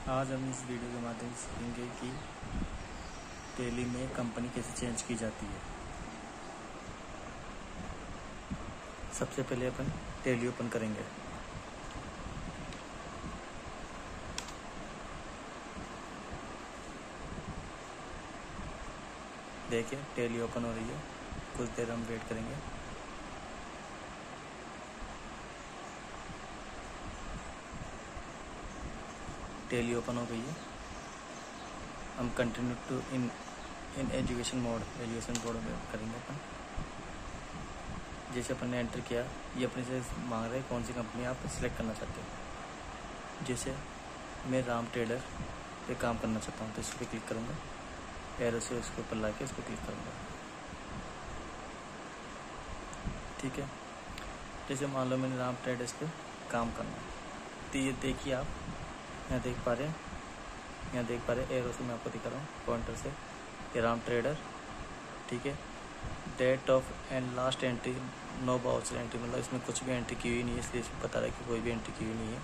आज हम इस वीडियो के माध्यम से सीखेंगे कि टैली में कंपनी कैसे चेंज की जाती है। सबसे पहले अपन टैली ओपन करेंगे। देखिए टैली ओपन हो रही है, कुछ देर हम वेट करेंगे। टैली ओपन हो गई है। हम continue to in education mode में करेंगे अपन। जैसे अपन ने एंटर किया, ये अपने से मांग रहे हैं कौन सी कंपनी आप सिलेक्ट करना चाहते हो। जैसे मैं राम ट्रेडर पे काम करना चाहता हूँ तो इस पर क्लिक करूँगा, एरो से उसके ऊपर ला के इस पर क्लिक करूँगा। ठीक है, जैसे मान लो मैंने राम ट्रेडर्स पे काम करना है तो ये देखिए आप यहाँ देख पा रहे हैं, एरो से मैं आपको दिखा रहा हूँ पॉइंटर से, ये राम ट्रेडर। ठीक है, date of and last entry no voucher entry, मतलब इसमें कुछ भी एंट्री की हुई नहीं है, इसलिए इसमें बता रहा है कि कोई भी एंट्री की हुई नहीं है।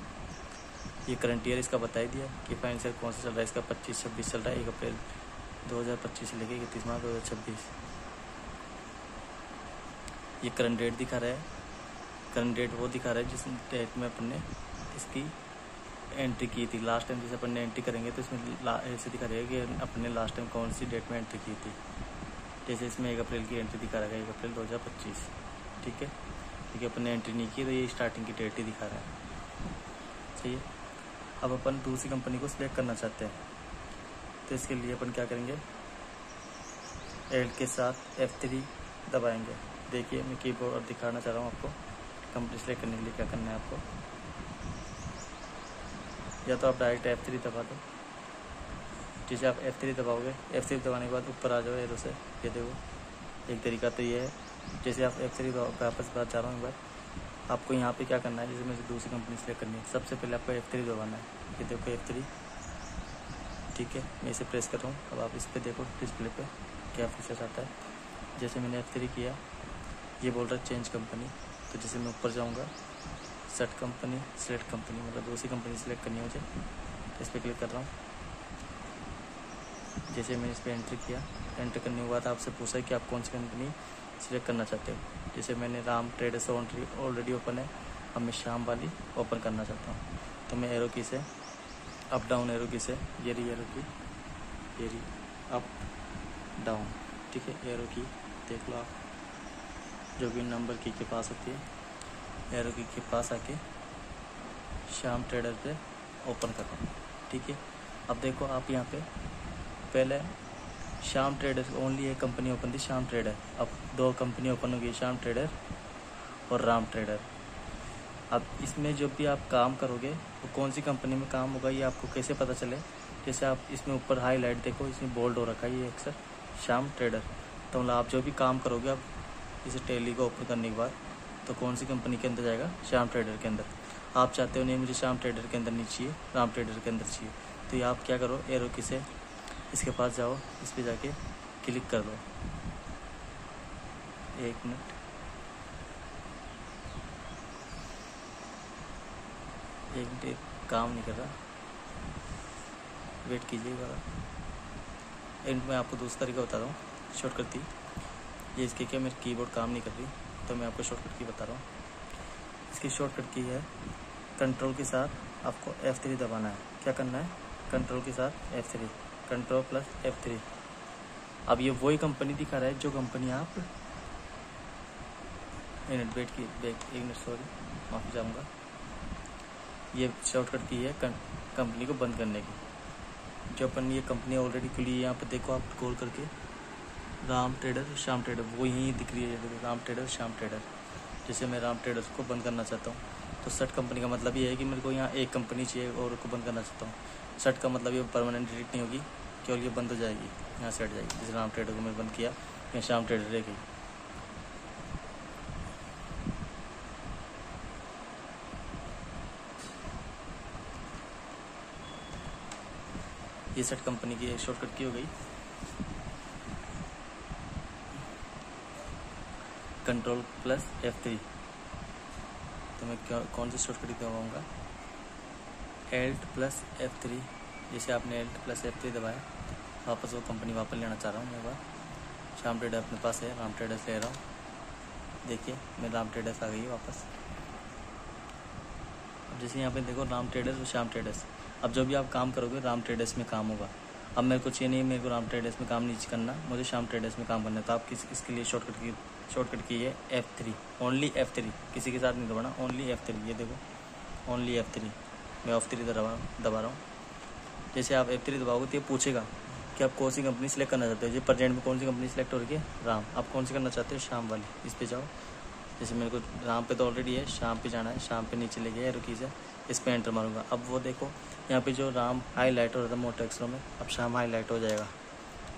ये करंट ईयर इसका बता ही दिया कि फाइनेंशियल कौन सा चल रहा है, इसका 25-26 चल रहा है, 1 अप्रैल 2025 से लेकर 31 मार्च 2026। ये करंट डेट दिखा रहा है, करंट डेट वो दिखा रहा है जिस डेट में अपन ने इसकी एंट्री की थी। लास्ट टाइम जैसे अपन ने एंट्री करेंगे तो इसमें ऐसे दिखा रहेगा कि अपन ने लास्ट टाइम कौन सी डेट में एंट्री की थी। जैसे इसमें 1 अप्रैल की एंट्री दिखा रहा है, 1 अप्रैल 2025। ठीक है, क्योंकि अपन ने एंट्री नहीं की तो ये स्टार्टिंग की डेट ही दिखा रहा है। सही है, अब अपन दूसरी कंपनी को सिलेक्ट करना चाहते हैं तो इसके लिए अपन क्या करेंगे, एल्ट के साथ F3 दबाएंगे। देखिए मैं कीबोर्ड दिखाना चाह रहा हूँ आपको। कंपनी सेलेक्ट करने के लिए क्या करना है आपको, या तो आप डायरेक्ट F3 दबा दो। जैसे आप F3 दबाओगे, F3 दबाने के बाद ऊपर आ जाओ एरो से, ये देखो एक तरीका तो ये है। जैसे आप F3 वापस बात जा रहा हूँ एक बार, आपको यहाँ पे क्या करना है, जैसे मुझे दूसरी कंपनी सेलेक्ट करनी है, सबसे पहले आपको F3 दबाना है। ये देखो F3। ठीक है, मैं इसे प्रेस कर रहा हूँ। अब आप इस पर देखो डिस्प्ले पे क्या फीचर्स आता है। जैसे मैंने F3 किया, ये बोल रहा है चेंज कंपनी, तो जैसे मैं ऊपर जाऊँगा, सेट कंपनी, सिलेक्ट कंपनी, मतलब दूसरी कंपनी सेलेक्ट करनी है मुझे, तो इस पर क्लिक कर रहा हूँ। जैसे मैंने इस पर एंट्री किया, एंटर करने के बाद आपसे पूछा है कि आप कौन सी कंपनी सिलेक्ट करना चाहते हो। जैसे मैंने राम ट्रेडर्स ऑलरेडी ओपन है, अब मैं श्याम वाली ओपन करना चाहता हूँ, तो मैं एरो की से अप डाउन एरो की से ये रही एरो की, ये रही अप डाउन। ठीक है, एरो की देख लो आप, जो भी नंबर की के पास होती है, एरो की के पास आके श्याम ट्रेडर पे ओपन कर रहा हूँ। ठीक है, अब देखो आप यहाँ पे पहले श्याम ट्रेडर ओनली एक कंपनी ओपन थी, श्याम ट्रेडर। अब 2 कंपनी ओपन हो गई, श्याम ट्रेडर और राम ट्रेडर। अब इसमें जो भी आप काम करोगे वो कौन सी कंपनी में काम होगा ये आपको कैसे पता चले। जैसे आप इसमें ऊपर हाईलाइट देखो, इसमें बोल्ड हो रखा है ये अक्सर श्याम ट्रेडर। तो मतलब आप जो भी काम करोगे आप इसे टैली को ओपन करने के बाद तो कौन सी कंपनी के अंदर जाएगा, श्याम ट्रेडर के अंदर। आप चाहते हो नहीं मुझे श्याम ट्रेडर के अंदर नहीं चाहिए, राम ट्रेडर के अंदर चाहिए, तो ये आप क्या करो, एरो की से इसके पास जाओ, इस पर जाके क्लिक कर दो। 1 मिनट, काम नहीं कर रहा, वेट कीजिएगा। एंड मैं आपको दूसरा तरीका बता रहा हूँ, शॉर्टकट की। ये इसके क्या मेरी कीबोर्ड काम नहीं कर रही तो मैं आपको शॉर्टकट की बता रहा हूँ। इसकी शॉर्टकट की है, कंट्रोल के साथ आपको F3 दबाना है। क्या करना है, कंट्रोल के साथ F3, कंट्रोल प्लस F3। अब ये वही कंपनी दिखा रहा है जो कंपनी आप एक मिनट सॉरी माफ़ी चाहूँगा। ये शॉर्टकट की है कंपनी को बंद करने की। जो अपन ये कंपनी ऑलरेडी खुली है, यहाँ पर देखो आप कॉल करके राम ट्रेडर, श्याम ट्रेडर, वो यहीं दिख रही है, राम ट्रेडर, श्याम ट्रेडर। जैसे मैं राम ट्रेडर्स को बंद करना चाहता हूँ तो सेट कंपनी का मतलब ये है कि मेरे को यहाँ एक कंपनी चाहिए और उसको बंद करना चाहता हूँ। सेट का मतलब ये परमानेंट डिलीट नहीं होगी, केवल ये बंद हो जाएगी, यहाँ से हट जाएगी। जैसे राम ट्रेडर को मैं बंद किया, यहाँ श्याम ट्रेडर रह गई। ये सेट कंपनी की शॉर्टकट की हो गई। कंट्रोल प्लस F3, तो मैं कौन सी शॉर्टकट दबाऊँगा, एल्ट प्लस F3 जैसे आपने Alt+ F3 दबाया, वापस वो कंपनी वापस लेना चाह रहा हूँ मैं। एक बार श्याम ट्रेडर अपने पास है, राम ट्रेडर्स ले रहा हूँ। देखिए मैं राम ट्रेडर्स आ गई वापस। अब जैसे यहाँ पे देखो राम ट्रेडर्स और श्याम ट्रेडर्स, अब जो भी आप काम करोगे राम ट्रेडर्स में काम होगा। अब मेरे को चाहिए नहीं, मेरे को राम ट्रेडर्स में काम नहीं करना, मुझे श्याम ट्रेडर्स में काम करना है। तो आप इसके लिए शॉर्टकट की है F3, ओनली F3, किसी के साथ नहीं दबाना, ओनली F3। ये देखो ओनली F3, मैं F3 दबा रहा हूँ। जैसे आप F3 दबाओगे तो ये पूछेगा कि आप कौन सी कंपनी सेलेक्ट करना चाहते हो। जो प्रेजेंट में कौन सी कंपनी सेलेक्ट हो रही है, राम। आप कौन सी करना चाहते हो, श्याम वाली। इस पे जाओ। जैसे मेरे को राम पे तो ऑलरेडी है, श्याम पे जाना है। श्याम पे नीचे ले गया एरो की से, इस पे एंटर मारूंगा। अब वो देखो यहाँ पे जो राम हाईलाइट हो रहा था मोटे अक्षरों में, अब श्याम हाईलाइट हो जाएगा।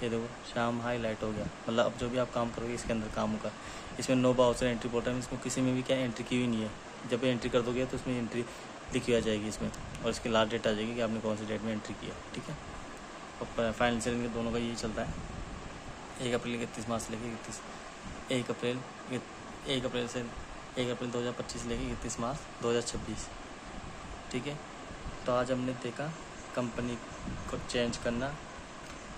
ये देखो श्याम हाईलाइट हो गया। मतलब अब जो भी आप काम करोगे इसके अंदर काम होगा। इसमें नो बाउंसर एंट्री बोल रहा है, इसमें किसी में भी क्या एंट्री की हुई नहीं है। जब एंट्री कर दोगे तो उसमें एंट्री लिखी आ जाएगी इसमें, और इसकी लास्ट डेट आ जाएगी कि आपने कौन सी डेट में एंट्री किया। ठीक है, और फाइनेंशियल दोनों का यही चलता है। 1 अप्रैल 31 मार्च से लेकर 1 अप्रैल 2025 लेके 31 मार्च 2026। ठीक है, तो आज हमने देखा कंपनी को चेंज करना,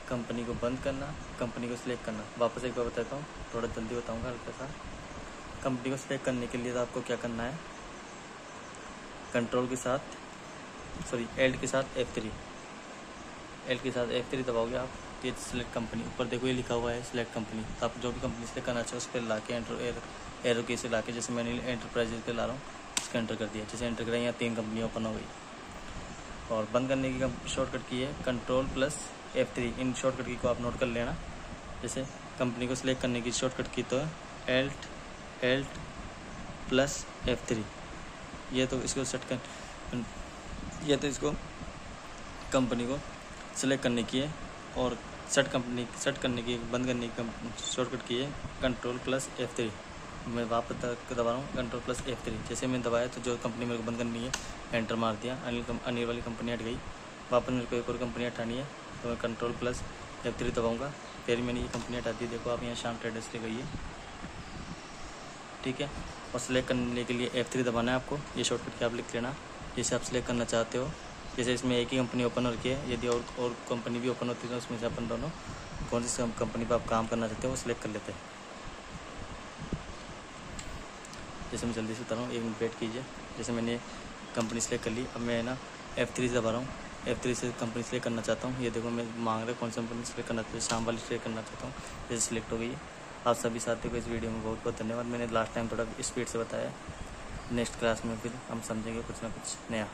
कंपनी को बंद करना, कंपनी को सिलेक्ट करना। वापस एक बार बताता हूँ, थोड़ा जल्दी बताऊँगा हल्का सा। कंपनी को सिलेक्ट करने के लिए तो आपको क्या करना है, कंट्रोल के साथ Alt के साथ F3, Alt के साथ F3 दबाओगे आप, ये सिलेक्ट कंपनी। ऊपर देखो ये लिखा हुआ है सिलेक्ट कंपनी। तो आप जो भी कंपनी सेलेक्ट करना चाहो उस पर ला के एरो की से ला के, जैसे मैंने एंटरप्राइजेज पे ला रहा हूँ, उसका एंटर कर दिया। जैसे एंटर करें यहाँ 3 कंपनियाँ ओपन हो गई। और बंद करने की शॉर्टकट की है Ctrl+ F3। इन शॉर्टकट की को आप नोट कर लेना। जैसे कंपनी को सिलेक्ट करने की शॉर्टकट की तो Alt+ F3। ये तो इसको इसको कंपनी को सिलेक्ट करने की है, और सेट करने की, बंद करने की शॉर्टकट की है Ctrl+ F3। मैं वापस दबा रहा हूँ Ctrl+ F3। जैसे मैंने दबाया तो जो कंपनी मेरे को बंद करनी है एंटर मार दिया, अनिल वाली कंपनी हट गई। वापस मेरे को एक और कंपनी हटानी है तो मैं Ctrl+ F3 दबाऊँगा, फिर मैंने ये कंपनी हटा दी। देखो आप यहाँ श्याम ट्रेडर्स ले गई है। ठीक है, और सिलेक्ट करने के लिए F3 दबाना है आपको। ये शॉर्टकट की आप लिख लेना जैसे आप सिलेक्ट करना चाहते हो। जैसे इसमें एक ही कंपनी ओपन हो रखी है, यदि और कंपनी भी ओपन होती है तो उसमें से अपन दोनों कौन सी कंपनी पर आप काम करना चाहते हो वो सिलेक्ट कर लेते हैं। जैसे मैं जल्दी से बता रहा हूँ, 1 मिनट वेट कीजिए। जैसे मैंने कंपनी सेलेक्ट कर ली, अब मैं ना F3 से दबा रहा हूँ। F3 से कंपनी सेलेक्ट करना चाहता हूँ। ये देखो मैं मांग रहा कौन सी कंपनी सेलेक्ट करना चाहता हूँ, शाम वाली सेलेक्ट करना चाहता हूँ। जैसे सिलेक्ट हो गई है। आप सभी साथियों को इस वीडियो में बहुत बहुत धन्यवाद। मैंने लास्ट टाइम थोड़ा स्पीड से बताया। नेक्स्ट क्लास में फिर हम समझेंगे कुछ ना कुछ नया।